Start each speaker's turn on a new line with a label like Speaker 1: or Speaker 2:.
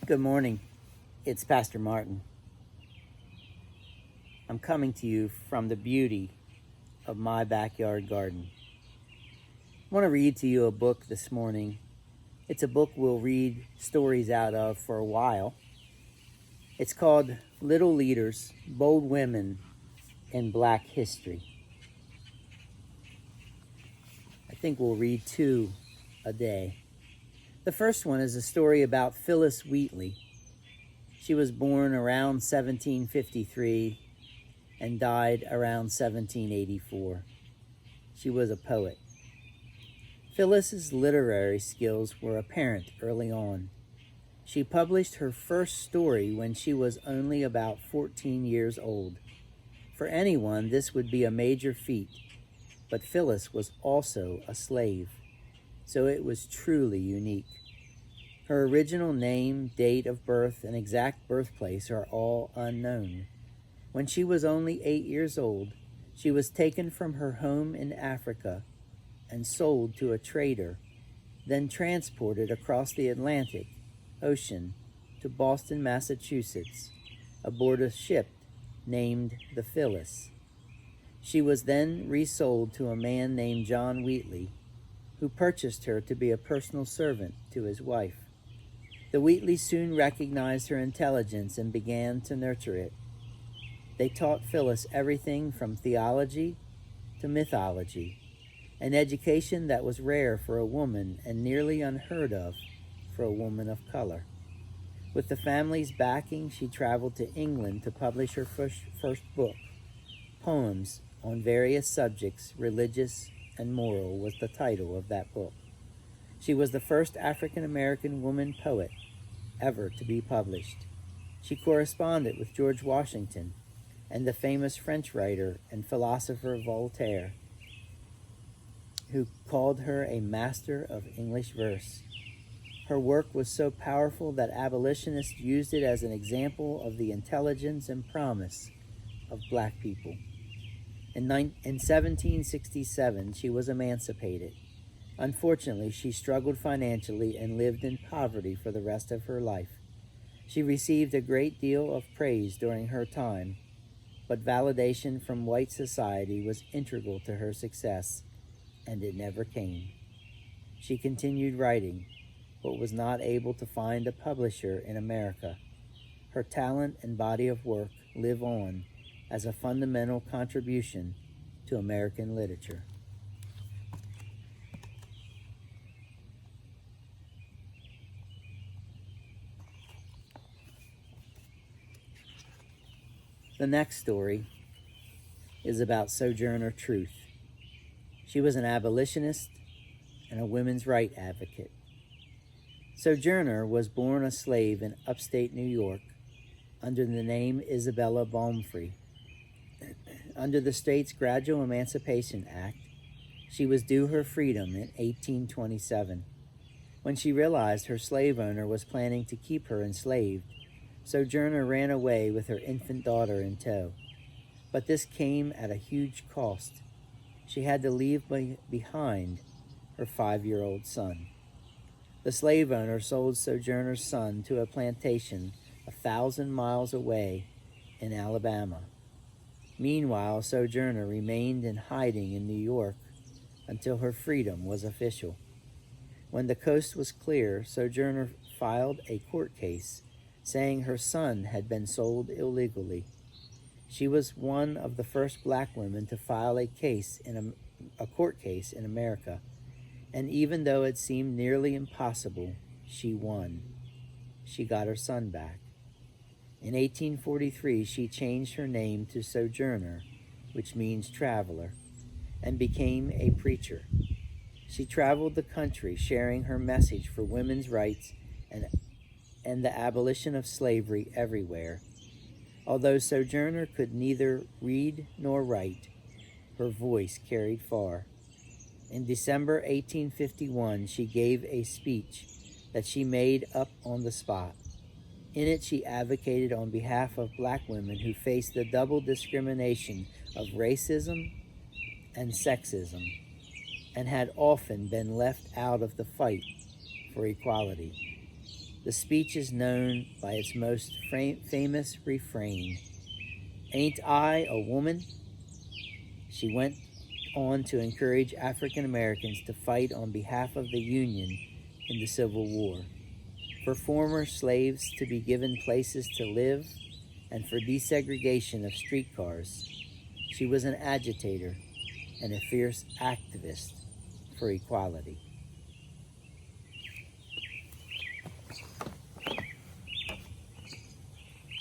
Speaker 1: Good morning. It's Pastor Martin. I'm coming to you from the beauty of my backyard garden. I want to read to you a book this morning. It's a book we'll read stories out of for a while. It's called Little Leaders, Bold Women in Black History. I think we'll read 2 a day. The first one is a story about Phyllis Wheatley. She was born around 1753 and died around 1784. She was a poet. Phyllis's literary skills were apparent early on. She published her first story when she was only about 14 years old. For anyone, this would be a major feat, but Phyllis was also a slave, so it was truly unique. Her original name, date of birth, and exact birthplace are all unknown. When she was only 8 years old, she was taken from her home in Africa and sold to a trader, then transported across the Atlantic Ocean to Boston, Massachusetts, aboard a ship named the Phyllis. She was then resold to a man named John Wheatley, who purchased her to be a personal servant to his wife. The Wheatleys soon recognized her intelligence and began to nurture it. They taught Phyllis everything from theology to mythology, an education that was rare for a woman and nearly unheard of for a woman of color. With the family's backing, she traveled to England to publish her first book. Poems on various subjects, religious and moral, was the title of that book. She was the first African-American woman poet ever to be published. She corresponded with George Washington and the famous French writer and philosopher Voltaire, who called her a master of English verse. Her work was so powerful that abolitionists used it as an example of the intelligence and promise of black people. In 1767, she was emancipated. Unfortunately, she struggled financially and lived in poverty for the rest of her life. She received a great deal of praise during her time, but validation from white society was integral to her success, and it never came. She continued writing, but was not able to find a publisher in America. Her talent and body of work live on as a fundamental contribution to American literature. The next story is about Sojourner Truth. She was an abolitionist and a women's rights advocate. Sojourner was born a slave in upstate New York under the name Isabella Baumfree. Under the state's Gradual Emancipation Act, she was due her freedom in 1827. When she realized her slave owner was planning to keep her enslaved, Sojourner ran away with her infant daughter in tow. But this came at a huge cost. She had to leave behind her 5-year-old son. The slave owner sold Sojourner's son to a plantation 1,000 miles away in Alabama. Meanwhile, Sojourner remained in hiding in New York until her freedom was official. When the coast was clear, Sojourner filed a court case saying her son had been sold illegally. She was one of the first black women to file a court case in America, and even though it seemed nearly impossible, she won. She got her son back. In 1843, she changed her name to Sojourner, which means traveler, and became a preacher. She traveled the country sharing her message for women's rights and the abolition of slavery everywhere. Although Sojourner could neither read nor write, her voice carried far. In December 1851, she gave a speech that she made up on the spot. In it, she advocated on behalf of black women who faced the double discrimination of racism and sexism, and had often been left out of the fight for equality. The speech is known by its most famous refrain, "Ain't I a woman?" She went on to encourage African Americans to fight on behalf of the Union in the Civil War, for former slaves to be given places to live, and for desegregation of streetcars. She was an agitator and a fierce activist for equality.